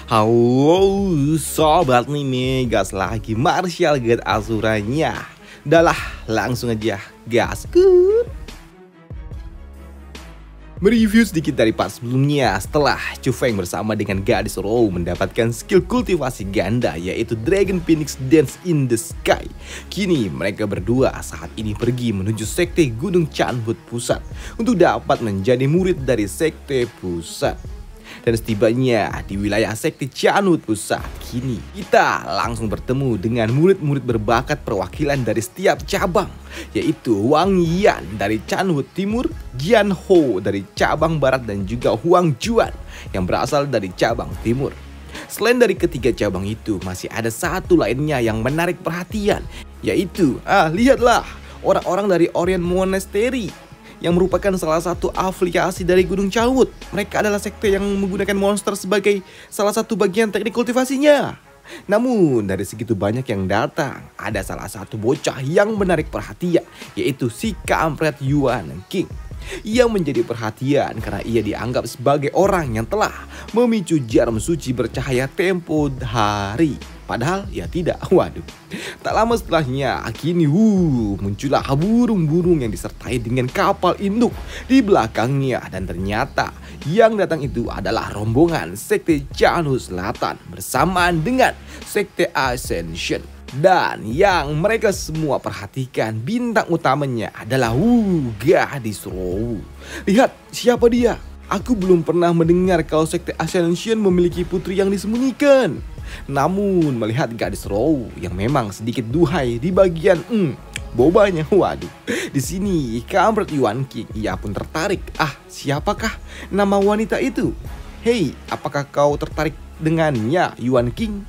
Halo sobat nih, gas lagi Martial God Asuranya. Udahlah, langsung aja gaskeun. Mereview sedikit dari part sebelumnya. Setelah Chu Feng bersama dengan gadis Rou mendapatkan skill kultivasi ganda, yaitu Dragon Phoenix Dance in the Sky, kini mereka berdua saat ini pergi menuju sekte Gunung Chanhut Pusat untuk dapat menjadi murid dari sekte pusat. Dan setibanya di wilayah sekte Chanhut Pusat, kini kita langsung bertemu dengan murid-murid berbakat perwakilan dari setiap cabang, yaitu Wang Yan dari Chanhut Timur, Jian Ho dari cabang barat, dan juga Huang Juan yang berasal dari cabang timur. Selain dari ketiga cabang itu, masih ada satu lainnya yang menarik perhatian, yaitu lihatlah, orang-orang dari Orient Monastery yang merupakan salah satu afiliasi dari Gunung Chanhut. Mereka adalah sekte yang menggunakan monster sebagai salah satu bagian teknik kultivasinya. Namun dari segitu banyak yang datang, ada salah satu bocah yang menarik perhatian, yaitu si kampret Yuan King. Ia menjadi perhatian karena ia dianggap sebagai orang yang telah memicu jarum suci bercahaya tempo hari. Padahal ya tidak. Waduh. Tak lama setelahnya, kini muncullah burung-burung yang disertai dengan kapal induk di belakangnya. Dan ternyata yang datang itu adalah rombongan sekte Chanhut Selatan bersamaan dengan sekte Ascension. Dan yang mereka semua perhatikan, bintang utamanya adalah gadis Rou. Lihat siapa dia. Aku belum pernah mendengar kalau sekte Ascension memiliki putri yang disembunyikan. Namun melihat gadis Rou yang memang sedikit duhai di bagian bobanya, waduh. Di sini kampret Yuan King, ia pun tertarik. Siapakah nama wanita itu? Hei, apakah kau tertarik dengannya, Yuan King?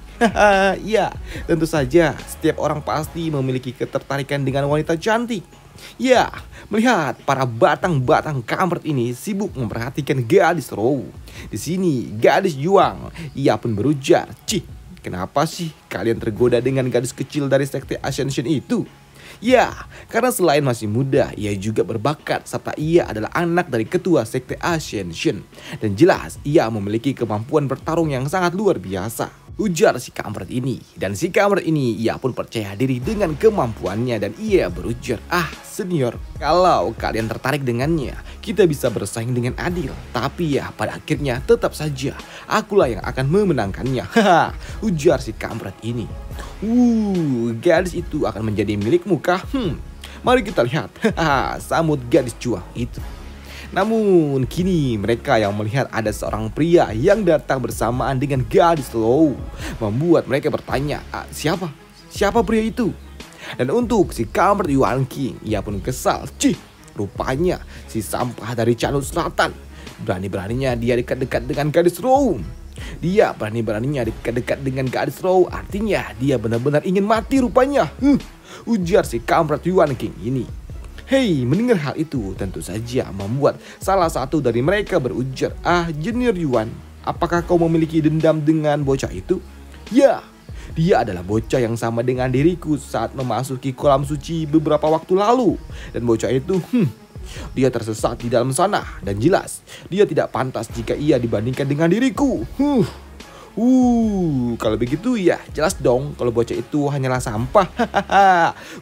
Ya, tentu saja setiap orang pasti memiliki ketertarikan dengan wanita cantik. Ya, melihat para batang-batang kampret ini sibuk memperhatikan gadis Rou. Di sini gadis Yuang, ia pun berujar, "Cih, kenapa sih kalian tergoda dengan gadis kecil dari sekte Ascension itu?" Ya, karena selain masih muda, ia juga berbakat serta ia adalah anak dari ketua sekte Ascension. Dan jelas ia memiliki kemampuan bertarung yang sangat luar biasa, ujar si kampret ini. Dan si kampret ini ia pun percaya diri dengan kemampuannya dan ia berujar, senior, kalau kalian tertarik dengannya, kita bisa bersaing dengan adil. Tapi ya pada akhirnya tetap saja akulah yang akan memenangkannya. Ujar si kampret ini. Gadis itu akan menjadi milikmu kah? Mari kita lihat. Sambut gadis cuang itu. Namun kini mereka yang melihat ada seorang pria yang datang bersamaan dengan gadis Rou membuat mereka bertanya, siapa pria itu? Dan untuk si kampret Yuan King, ia pun kesal. Cih, rupanya si sampah dari Chanhut Selatan. Berani-beraninya dia dekat-dekat dengan gadis Rou. Dia berani-beraninya dekat-dekat dengan gadis Rou, artinya dia benar-benar ingin mati rupanya. Ujar si kampret Yuan King ini. Hei, mendengar hal itu tentu saja membuat salah satu dari mereka berujar, Junior Yuan, apakah kau memiliki dendam dengan bocah itu? Ya, dia adalah bocah yang sama dengan diriku saat memasuki kolam suci beberapa waktu lalu. Dan bocah itu, dia tersesat di dalam sana. Dan jelas, dia tidak pantas jika ia dibandingkan dengan diriku. Kalau begitu ya jelas dong kalau bocah itu hanyalah sampah.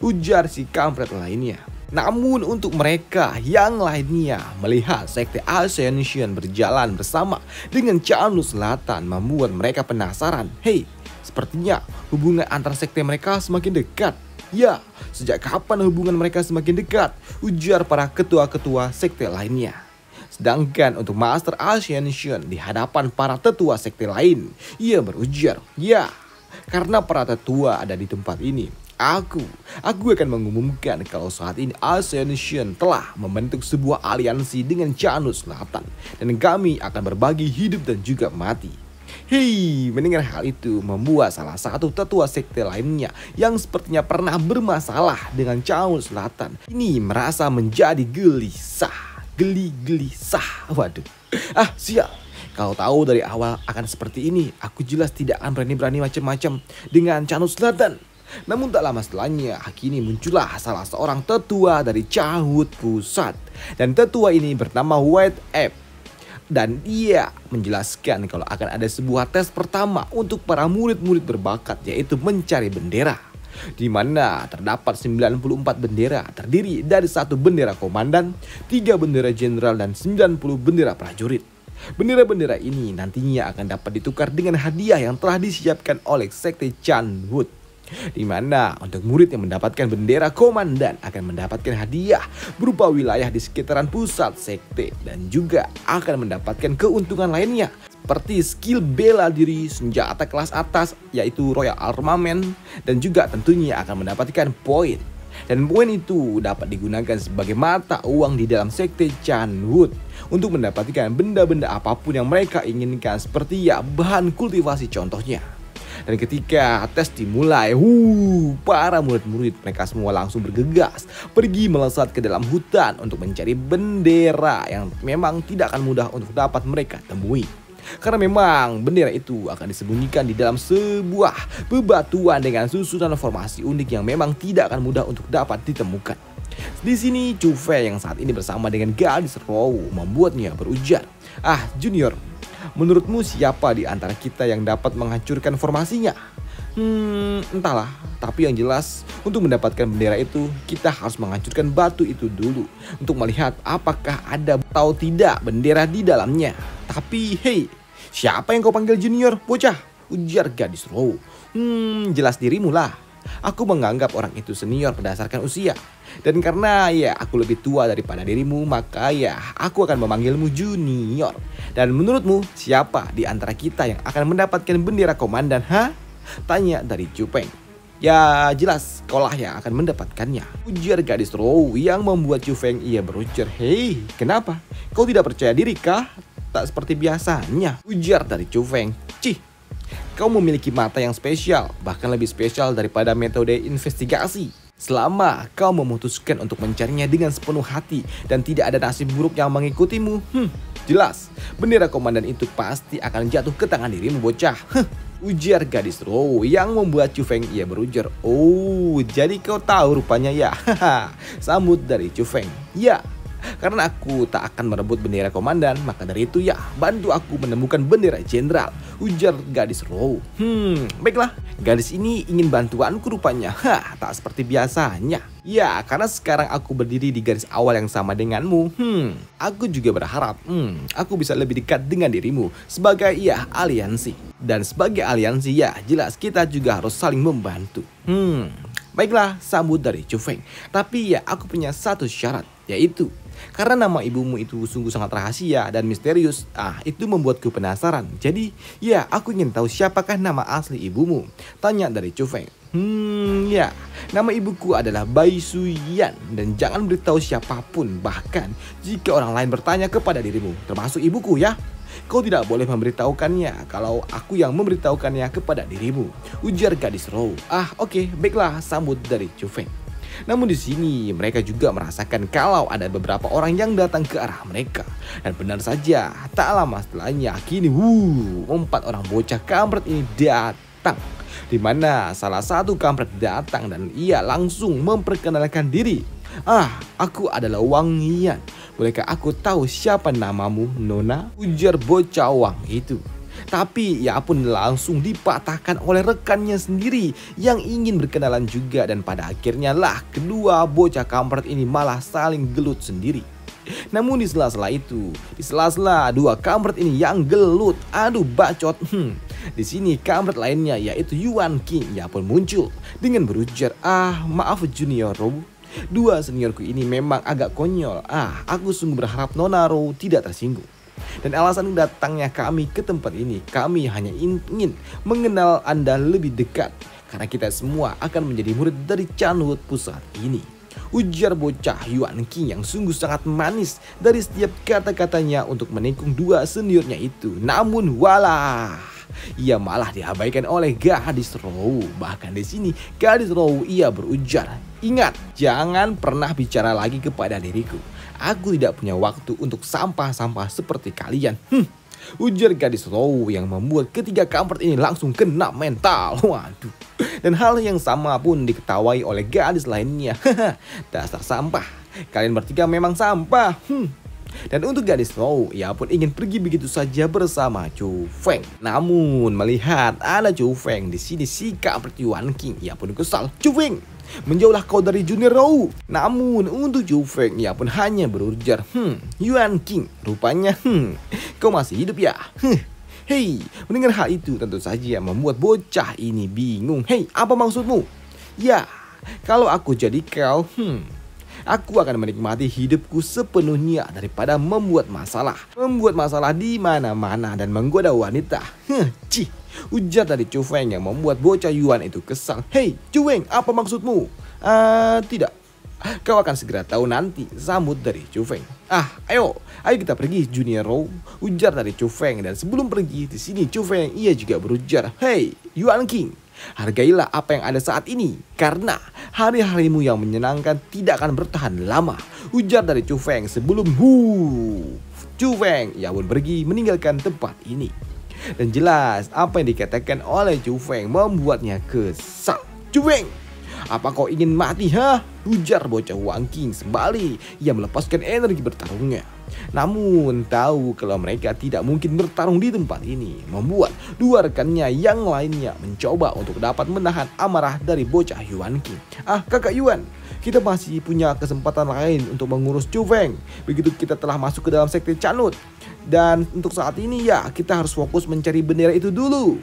Ujar si kampret lainnya. Namun untuk mereka yang lainnya, melihat sekte Ascension berjalan bersama dengan Chanhut Selatan membuat mereka penasaran. Hei, sepertinya hubungan antar sekte mereka semakin dekat. Ya, sejak kapan hubungan mereka semakin dekat? Ujar para ketua-ketua sekte lainnya. Sedangkan untuk Master Ascension di hadapan para tetua sekte lain, ia berujar, ya, karena para tetua ada di tempat ini, Aku akan mengumumkan kalau saat ini Ascension telah membentuk sebuah aliansi dengan Chanhut Selatan. Dan kami akan berbagi hidup dan juga mati. Hei, mendengar hal itu membuat salah satu tetua sekte lainnya yang sepertinya pernah bermasalah dengan Chanhut Selatan ini merasa menjadi gelisah. Waduh, sial. Kalau tahu dari awal akan seperti ini, aku jelas tidak akan berani-berani macam-macam dengan Chanhut Selatan. Namun tak lama setelahnya, kini muncullah salah seorang tetua dari Chanhut Pusat. Dan tetua ini bernama White Ape. Dan dia menjelaskan kalau akan ada sebuah tes pertama untuk para murid-murid berbakat, yaitu mencari bendera. Di mana terdapat 94 bendera terdiri dari 1 bendera komandan, 3 bendera jenderal, dan 90 bendera prajurit. Bendera-bendera ini nantinya akan dapat ditukar dengan hadiah yang telah disiapkan oleh Sekte Chanwood. Di mana untuk murid yang mendapatkan bendera komandan akan mendapatkan hadiah berupa wilayah di sekitaran pusat sekte dan juga akan mendapatkan keuntungan lainnya seperti skill bela diri, senjata kelas atas yaitu Royal Armament, dan juga tentunya akan mendapatkan poin. Dan poin itu dapat digunakan sebagai mata uang di dalam sekte Chanwood untuk mendapatkan benda-benda apapun yang mereka inginkan, seperti ya bahan kultivasi contohnya. Dan ketika tes dimulai, para murid-murid mereka semua langsung bergegas pergi melesat ke dalam hutan untuk mencari bendera yang memang tidak akan mudah untuk dapat mereka temui. Karena memang bendera itu akan disembunyikan di dalam sebuah bebatuan dengan susunan formasi unik yang memang tidak akan mudah untuk dapat ditemukan. Di sini Chu Fei yang saat ini bersama dengan gadis Row membuatnya berujar, Junior, menurutmu siapa di antara kita yang dapat menghancurkan formasinya? Entahlah, tapi yang jelas untuk mendapatkan bendera itu kita harus menghancurkan batu itu dulu untuk melihat apakah ada atau tidak bendera di dalamnya. Tapi hei, siapa yang kau panggil junior, bocah? Ujar gadis Row. Jelas dirimu lah. Aku menganggap orang itu senior berdasarkan usia. Dan karena ya aku lebih tua daripada dirimu, maka ya aku akan memanggilmu junior. Dan menurutmu siapa di antara kita yang akan mendapatkan bendera komandan, Tanya dari Chu Feng. Ya jelas kaulah yang akan mendapatkannya, ujar gadis Row yang membuat Chu Feng ia berujar. Hei, kenapa? Kau tidak percaya diri kah? Tak seperti biasanya, ujar dari Chu Feng. Cih, kau memiliki mata yang spesial, bahkan lebih spesial daripada metode investigasi. Selama kau memutuskan untuk mencarinya dengan sepenuh hati dan tidak ada nasib buruk yang mengikutimu, jelas bendera komandan itu pasti akan jatuh ke tangan dirimu, bocah. Ujar gadis Row yang membuat Chu Feng ia berujar. Oh, jadi kau tahu rupanya ya? Sambut dari Chu Feng. Ya, karena aku tak akan merebut bendera komandan, maka dari itu ya bantu aku menemukan bendera jenderal, ujar gadis Row. Baiklah, gadis ini ingin bantuanku rupanya. Tak seperti biasanya. Ya, karena sekarang aku berdiri di garis awal yang sama denganmu. Aku juga berharap aku bisa lebih dekat dengan dirimu sebagai aliansi. Dan sebagai aliansi ya jelas kita juga harus saling membantu. Baiklah, sambut dari Chu Feng. Tapi ya aku punya satu syarat, yaitu karena nama ibumu itu sungguh sangat rahasia dan misterius, itu membuatku penasaran. Jadi ya aku ingin tahu siapakah nama asli ibumu, tanya dari Chu Feng. Ya, nama ibuku adalah Bai Suyan dan jangan beritahu siapapun, bahkan jika orang lain bertanya kepada dirimu, termasuk ibuku ya. Kau tidak boleh memberitahukannya kalau aku yang memberitahukannya kepada dirimu, ujar gadis Row. Oke, baiklah, sambut dari Chu Feng. Namun di sini mereka juga merasakan kalau ada beberapa orang yang datang ke arah mereka. Dan benar saja, tak lama setelahnya kini 4 orang bocah kampret ini datang. Di mana salah satu kampret datang dan ia langsung memperkenalkan diri. Aku adalah Wang Yan. Bolehkah aku tahu siapa namamu, Nona? Ujar bocah Wang itu. Tapi ia pun langsung dipatahkan oleh rekannya sendiri yang ingin berkenalan juga. Dan pada akhirnya lah kedua bocah kampret ini malah saling gelut sendiri. Namun di sela-sela itu, di sela-sela dua kampret ini yang gelut, bacot. Di sini kampret lainnya yaitu Yuan King, ia pun muncul dengan berujar, maaf Junior Row, dua seniorku ini memang agak konyol. Aku sungguh berharap Nona Row tidak tersinggung. Dan alasan datangnya kami ke tempat ini, kami hanya ingin mengenal Anda lebih dekat karena kita semua akan menjadi murid dari Chanwood pusat ini, ujar bocah Yuan King yang sungguh sangat manis dari setiap kata-katanya untuk menikung dua seniornya itu. Namun walah, ia malah diabaikan oleh gadis Row. Bahkan di sini gadis Row ia berujar, ingat, jangan pernah bicara lagi kepada diriku. Aku tidak punya waktu untuk sampah-sampah seperti kalian. Ujar gadis Row yang membuat ketiga kampret ini langsung kena mental. Waduh. Dan hal yang sama pun diketawai oleh gadis lainnya. Dasar sampah. Kalian bertiga memang sampah. Dan untuk gadis Row, ia pun ingin pergi begitu saja bersama Chu Feng. Namun melihat ada Chu Feng di sini sikap seperti Yuan King, ia pun kesal. Chu Feng, menjauhlah kau dari Junior Row. Namun untuk Chu Feng, ia pun hanya berujar, Yuan King, rupanya kau masih hidup ya? Hei, mendengar hal itu tentu saja membuat bocah ini bingung. Hei, apa maksudmu? Ya, kalau aku jadi kau, aku akan menikmati hidupku sepenuhnya daripada membuat masalah. Membuat masalah di mana-mana dan menggoda wanita. Cih, ujar dari Chu Feng yang membuat bocah Yuan itu kesal. Hei, Chu Feng, apa maksudmu? Tidak. Kau akan segera tahu nanti, sambut dari Chu Feng. Ayo kita pergi Junior Row, ujar dari Chu Feng. Dan sebelum pergi di sini Chu Feng ia juga berujar, Hei, Yuan King, hargailah apa yang ada saat ini, karena hari-harimu yang menyenangkan tidak akan bertahan lama, ujar dari Chu Feng sebelum Chu Feng ia pun pergi meninggalkan tempat ini. Dan jelas apa yang dikatakan oleh Chu Feng membuatnya kesal. Chu Feng, apa kau ingin mati, ujar bocah Wang King sembali ia melepaskan energi bertarungnya. Namun tahu kalau mereka tidak mungkin bertarung di tempat ini, membuat dua rekannya yang lainnya mencoba untuk dapat menahan amarah dari bocah Yuan King. Kakak Yuan, kita masih punya kesempatan lain untuk mengurus Chu Feng begitu kita telah masuk ke dalam sekte Canut. Dan untuk saat ini ya kita harus fokus mencari bendera itu dulu.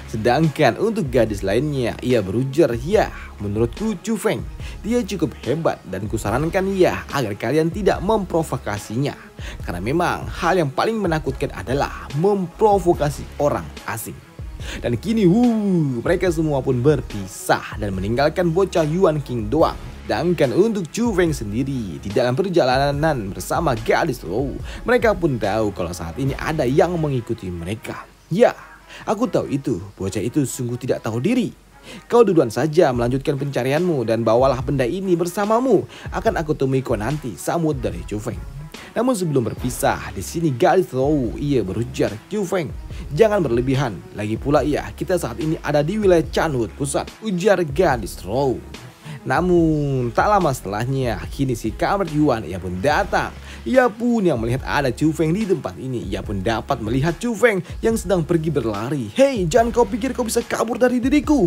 Sedangkan untuk gadis lainnya, ia berujar, ya menurutku Chu Feng, dia cukup hebat dan kusarankan ya agar kalian tidak memprovokasinya. Karena memang hal yang paling menakutkan adalah memprovokasi orang asing. Dan kini mereka semua pun berpisah dan meninggalkan bocah Yuan King doang. Sedangkan untuk Chu Feng sendiri di dalam perjalanan bersama gadis Row, mereka pun tahu kalau saat ini ada yang mengikuti mereka. Ya, aku tahu itu, bocah itu sungguh tidak tahu diri. Kau duluan saja melanjutkan pencarianmu dan bawalah benda ini bersamamu. Akan aku temui kau nanti, sambut dari Chu Feng. Namun sebelum berpisah, di sini gadis Row ia berujar, Chu Feng, jangan berlebihan. Lagi pula ya, kita saat ini ada di wilayah Canut Pusat, ujar gadis Row. Namun tak lama setelahnya, kini si Kamer Yuan ia pun datang. Ia pun yang melihat ada Chu Feng di tempat ini. Ia pun dapat melihat Chu Feng yang sedang pergi berlari. Hei, jangan kau pikir kau bisa kabur dari diriku.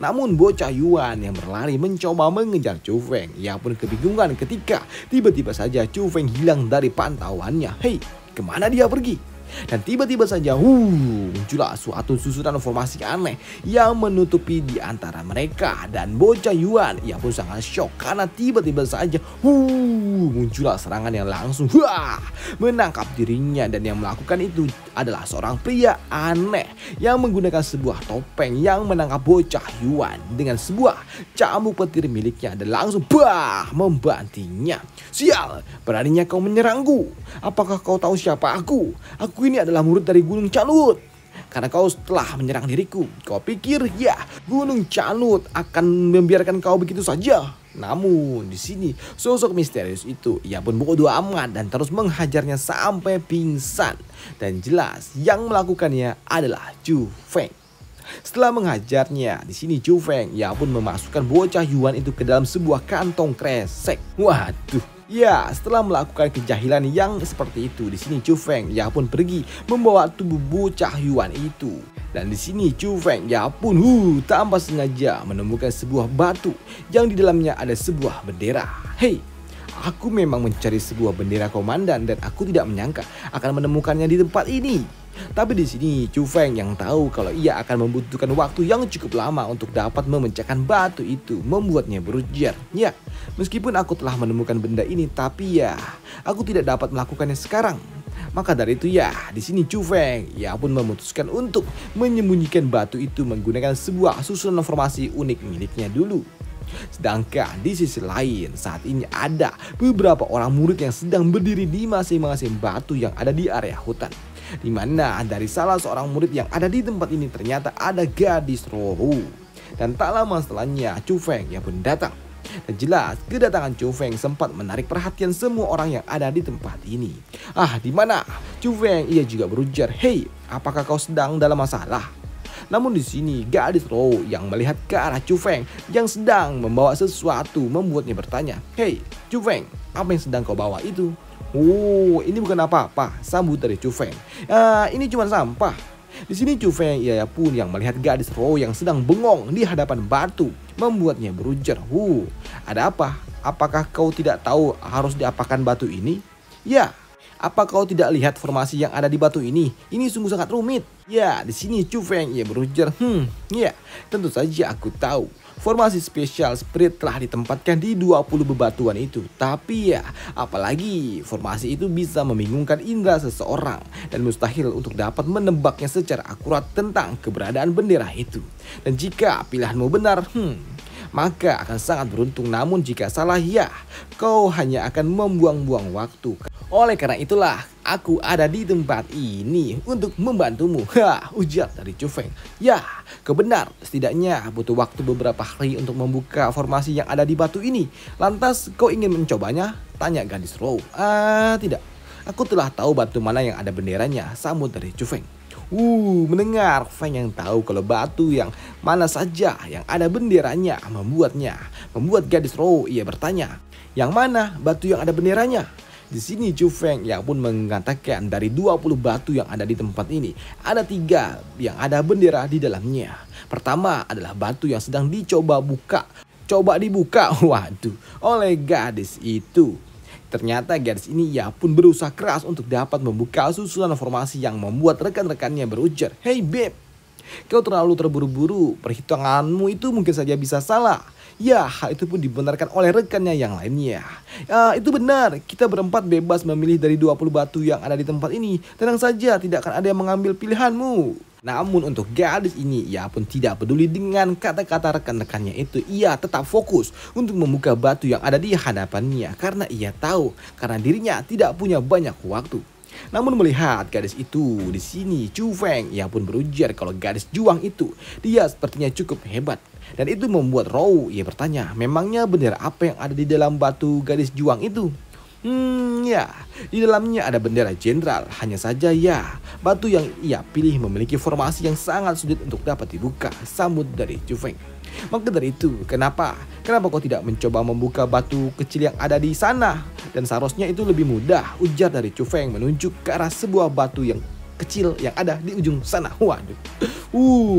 Namun bocah Yuan yang berlari mencoba mengejar Chu Feng. Ia pun kebingungan ketika tiba-tiba saja Chu Feng hilang dari pantauannya. Hei, kemana dia pergi? Dan tiba-tiba saja muncullah suatu susunan formasi aneh yang menutupi di antara mereka. Dan bocah Yuan ia pun sangat shock karena tiba-tiba saja muncullah serangan yang langsung menangkap dirinya. Dan yang melakukan itu adalah seorang pria aneh yang menggunakan sebuah topeng yang menangkap bocah Yuan dengan sebuah cambuk petir miliknya dan langsung membantinya. Sial, beraninya kau menyerangku? Apakah kau tahu siapa aku? Aku ini adalah murid dari Gunung Canut. Karena kau telah menyerang diriku, kau pikir ya Gunung Canut akan membiarkan kau begitu saja? Namun di sini sosok misterius itu ia pun bodoh amat dan terus menghajarnya sampai pingsan. Dan jelas yang melakukannya adalah Chu Feng. Setelah menghajarnya, di sini Chu Feng ia pun memasukkan bocah Yuan itu ke dalam sebuah kantong kresek. Waduh. Ya, setelah melakukan kejahilan yang seperti itu, di sini Chu Feng ia pun pergi membawa tubuh bocah Yuan itu. Dan di sini Chu Feng ia pun tanpa sengaja menemukan sebuah batu yang di dalamnya ada sebuah bendera. Hei, aku memang mencari sebuah bendera komandan dan aku tidak menyangka akan menemukannya di tempat ini. Tapi di sini Chu Feng yang tahu kalau ia akan membutuhkan waktu yang cukup lama untuk dapat memecahkan batu itu, membuatnya berujar, ya meskipun aku telah menemukan benda ini, tapi ya aku tidak dapat melakukannya sekarang. Maka dari itu ya di sini Chu Feng ia pun memutuskan untuk menyembunyikan batu itu menggunakan sebuah susunan formasi unik miliknya dulu. Sedangkan di sisi lain saat ini ada beberapa orang murid yang sedang berdiri di masing-masing batu yang ada di area hutan. Di mana dari salah seorang murid yang ada di tempat ini ternyata ada gadis Row. Dan tak lama setelahnya Chu Feng yang pun datang. Dan jelas kedatangan Chu Feng sempat menarik perhatian semua orang yang ada di tempat ini. Di mana? Chu Feng ia juga berujar, hei, apakah kau sedang dalam masalah? Namun di sini gadis Row yang melihat ke arah Chu Feng yang sedang membawa sesuatu membuatnya bertanya, hei Chu Feng, apa yang sedang kau bawa itu? Oh, ini bukan apa-apa, sambut dari Chu Feng. Ini cuma sampah. Di sini Chu Feng ia pun yang melihat gadis Rou yang sedang bengong di hadapan batu, membuatnya berujar, ada apa? Apakah kau tidak tahu harus diapakan batu ini? Ya, apa kau tidak lihat formasi yang ada di batu ini? Ini sungguh sangat rumit. Ya, di sini Chu Feng ia berujar, ya, tentu saja aku tahu. Formasi spesial spirit telah ditempatkan di 20 bebatuan itu. Tapi ya, apalagi formasi itu bisa membingungkan indera seseorang dan mustahil untuk dapat menebaknya secara akurat tentang keberadaan bendera itu. Dan jika pilihanmu benar, maka akan sangat beruntung. Namun jika salah, ya, kau hanya akan membuang-buang waktu. Oleh karena itulah, aku ada di tempat ini untuk membantumu. Ujar dari Chu Feng. Ya, kau benar. Setidaknya butuh waktu beberapa hari untuk membuka formasi yang ada di batu ini. Lantas kau ingin mencobanya? Tanya gadis Rou. Tidak. Aku telah tahu batu mana yang ada benderanya, sambut dari Chu Feng. Mendengar Feng yang tahu kalau batu yang mana saja yang ada benderanya membuat gadis Rou ia bertanya, yang mana batu yang ada benderanya? Di sini Chu Feng yang pun mengatakan dari 20 batu yang ada di tempat ini, ada 3 yang ada bendera di dalamnya. Pertama adalah batu yang sedang dicoba dibuka, oleh gadis itu. Ternyata gadis ini ia pun berusaha keras untuk dapat membuka susunan formasi yang membuat rekan-rekannya berujar, "Hey babe, kau terlalu terburu-buru, perhitunganmu itu mungkin saja bisa salah." Ya, hal itu pun dibenarkan oleh rekannya yang lainnya. Itu benar, kita berempat bebas memilih dari 20 batu yang ada di tempat ini. Tenang saja, tidak akan ada yang mengambil pilihanmu. Namun untuk gadis ini, ia pun tidak peduli dengan kata-kata rekan-rekannya itu. Ia tetap fokus untuk membuka batu yang ada di hadapannya. Karena ia tahu, karena dirinya tidak punya banyak waktu. Namun melihat gadis itu di sini, Chu Feng ia pun berujar kalau gadis juang itu, dia sepertinya cukup hebat. Dan itu membuat Rou ia bertanya, memangnya bendera apa yang ada di dalam batu gadis juang itu? Ya, di dalamnya ada bendera jenderal. Hanya saja ya, batu yang ia pilih memiliki formasi yang sangat sulit untuk dapat dibuka, sambut dari Chu Feng. Maka dari itu, kenapa kau tidak mencoba membuka batu kecil yang ada di sana? Dan seharusnya itu lebih mudah, ujar dari Chu Feng menunjuk ke arah sebuah batu yang kecil yang ada di ujung sana.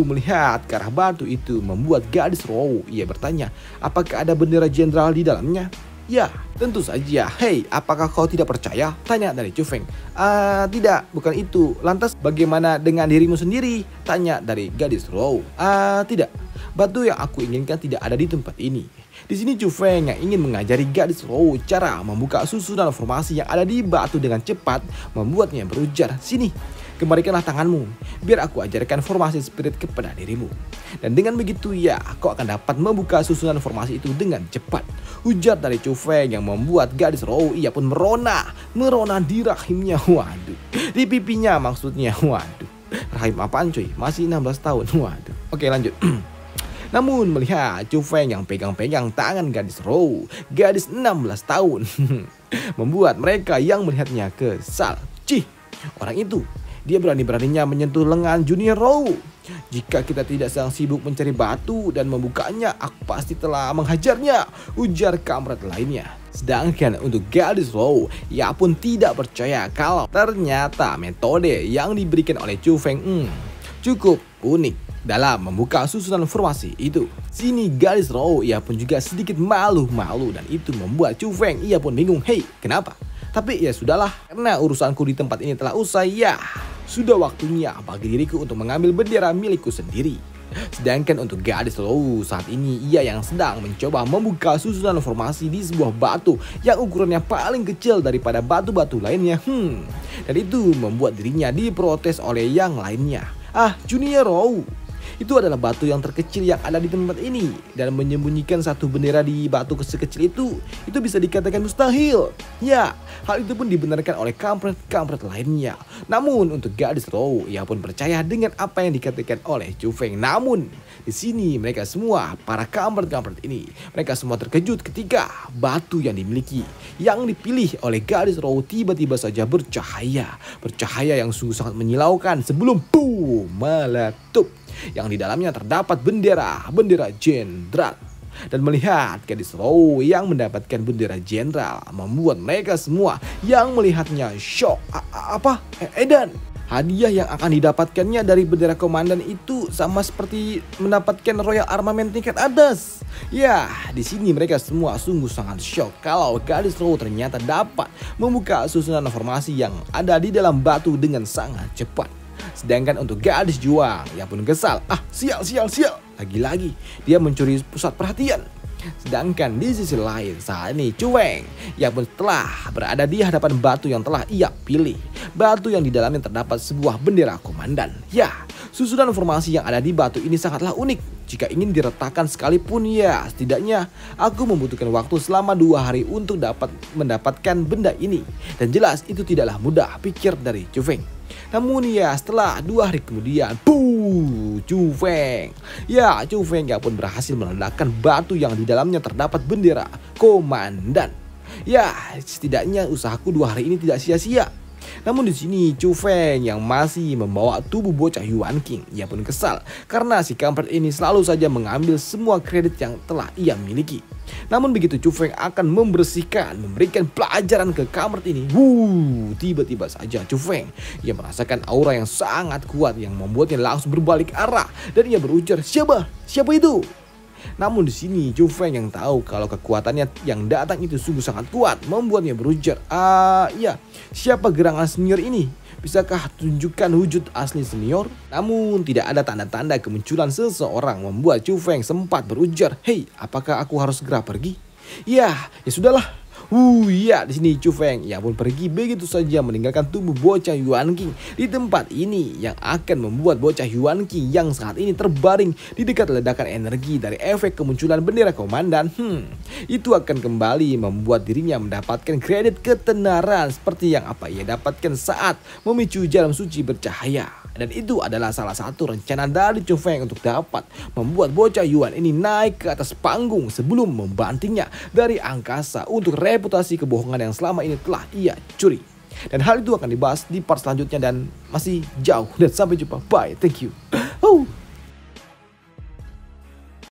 Melihat ke arah batu itu membuat gadis Rou ia bertanya, apakah ada bendera jenderal di dalamnya? Ya, tentu saja. Hei, apakah kau tidak percaya? Tanya dari Chu Feng. Tidak, bukan itu. Lantas bagaimana dengan dirimu sendiri? Tanya dari gadis Rou. Tidak, batu yang aku inginkan tidak ada di tempat ini. Di sini Chu Feng yang ingin mengajari gadis Rou cara membuka susunan formasi yang ada di batu dengan cepat, membuatnya berujar, sini, kembalikanlah tanganmu, biar aku ajarkan formasi spirit kepada dirimu. Dan dengan begitu ya, kau akan dapat membuka susunan formasi itu dengan cepat, ujar dari Chu Feng yang membuat gadis Rou ia pun merona di rahimnya, di pipinya maksudnya, rahim apaan cuy, masih 16 tahun, Oke lanjut. Namun melihat Chu Feng yang pegang-pegang tangan gadis Rou, gadis 16 tahun, membuat mereka yang melihatnya kesal. Orang itu, dia berani-beraninya menyentuh lengan junior Rou. Jika kita tidak sedang sibuk mencari batu dan membukanya, aku pasti telah menghajarnya, ujar kampret lainnya. Sedangkan untuk gadis Rou, ia pun tidak percaya kalau ternyata metode yang diberikan oleh Chu Feng cukup unik dalam membuka susunan formasi itu. Sini gadis Rou ia pun juga sedikit malu-malu dan itu membuat Chu Feng ia pun bingung. Hei, kenapa? Tapi ya sudahlah, karena urusanku di tempat ini telah usai ya. Sudah waktunya bagi diriku untuk mengambil bendera milikku sendiri. Sedangkan untuk gadis Rou saat ini ia yang sedang mencoba membuka susunan formasi di sebuah batu yang ukurannya paling kecil daripada batu-batu lainnya. Dan itu membuat dirinya diprotes oleh yang lainnya. Junior Rou, itu adalah batu yang terkecil yang ada di tempat ini, dan menyembunyikan satu bendera di batu sekecil itu bisa dikatakan mustahil. Ya, hal itu pun dibenarkan oleh kampret-kampret lainnya. Namun untuk gadis Rou, ia pun percaya dengan apa yang dikatakan oleh Chu Feng. Namun di sini mereka semua, para kampret-kampret ini, mereka semua terkejut ketika batu yang dimiliki, yang dipilih oleh gadis Rou tiba-tiba saja bercahaya yang sungguh sangat menyilaukan sebelum meletup. Yang di dalamnya terdapat bendera jenderal. Dan melihat gadis Row yang mendapatkan bendera jenderal membuat mereka semua yang melihatnya shock. Apa? Edan? Hadiah yang akan didapatkannya dari bendera komandan itu sama seperti mendapatkan Royal Armament tingkat atas. Ya, di sini mereka semua sungguh sangat shock kalau gadis Row ternyata dapat membuka susunan formasi yang ada di dalam batu dengan sangat cepat. Sedangkan untuk gadis juang, ia pun kesal. Sial. Lagi-lagi dia mencuri pusat perhatian. Sedangkan di sisi lain saat ini Chu Feng, ia pun telah berada di hadapan batu yang telah ia pilih. Batu yang di dalamnya terdapat sebuah bendera komandan. Ya, susunan formasi yang ada di batu ini sangatlah unik. Jika ingin diretakkan sekalipun, ya setidaknya aku membutuhkan waktu selama 2 hari untuk dapat mendapatkan benda ini. Dan jelas itu tidaklah mudah, pikir dari Chu Feng. Namun ya setelah 2 hari kemudian, Chu Feng ya pun berhasil meledakkan batu yang di dalamnya terdapat bendera komandan. Ya, setidaknya usahaku 2 hari ini tidak sia-sia. Namun di sini Chu Feng yang masih membawa tubuh bocah Yuan King, ia pun kesal karena si kampret ini selalu saja mengambil semua kredit yang telah ia miliki. Namun begitu Chu Feng akan memberikan pelajaran ke kampret ini, tiba-tiba saja Chu Feng ia merasakan aura yang sangat kuat yang membuatnya langsung berbalik arah dan ia berujar, siapa itu? Namun di sini Chu Feng yang tahu kalau kekuatannya yang datang itu sungguh sangat kuat membuatnya berujar, siapa gerangan senior ini? Bisakah tunjukkan wujud asli senior? Namun tidak ada tanda-tanda kemunculan seseorang membuat Chu Feng sempat berujar, hei, apakah aku harus segera pergi? Ya sudahlah. Di sini Chu Feng ia pun pergi begitu saja meninggalkan tubuh bocah Yuan King di tempat ini yang akan membuat bocah Yuan King yang saat ini terbaring di dekat ledakan energi dari efek kemunculan bendera komandan. Itu akan kembali membuat dirinya mendapatkan kredit ketenaran seperti yang apa ia dapatkan saat memicu jarum suci bercahaya. Dan itu adalah salah satu rencana dari Chu Feng untuk dapat membuat bocah Yuan ini naik ke atas panggung sebelum membantingnya dari angkasa untuk reputasi kebohongan yang selama ini telah ia curi. Dan hal itu akan dibahas di part selanjutnya dan masih jauh. Dan sampai jumpa, bye, thank you.